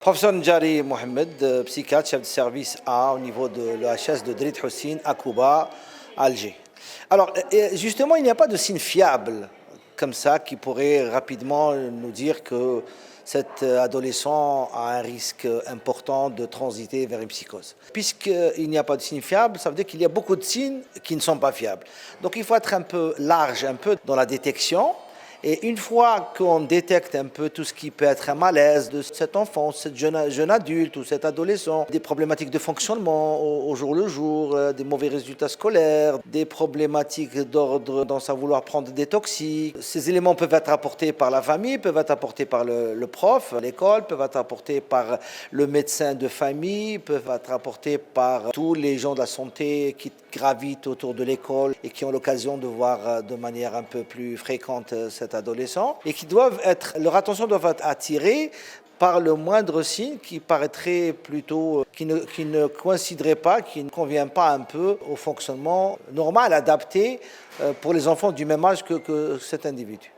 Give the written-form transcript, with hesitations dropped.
Professeur Njari Mohamed, psychiatre, chef de service A au niveau de l'EHS de Drid Hussein à Cuba, Alger. Alors, justement, il n'y a pas de signe fiable comme ça qui pourrait rapidement nous dire que cet adolescent a un risque important de transiter vers une psychose. Puisqu'il n'y a pas de signe fiable, ça veut dire qu'il y a beaucoup de signes qui ne sont pas fiables. Donc il faut être un peu large, un peu dans la détection. Et une fois qu'on détecte un peu tout ce qui peut être un malaise de cet enfant, ce jeune adulte ou cet adolescent, des problématiques de fonctionnement au jour le jour, des mauvais résultats scolaires, des problématiques d'ordre dans sa vouloir prendre des toxiques, ces éléments peuvent être apportés par la famille, peuvent être apportés par le prof, l'école, peuvent être apportés par le médecin de famille, peuvent être apportés par tous les gens de la santé qui gravitent autour de l'école et qui ont l'occasion de voir de manière un peu plus fréquente cet adolescent et qui doivent être, leur attention doit être attirée par le moindre signe qui paraîtrait plutôt, qui ne coïnciderait pas, qui ne convient pas un peu au fonctionnement normal, adapté pour les enfants du même âge que cet individu.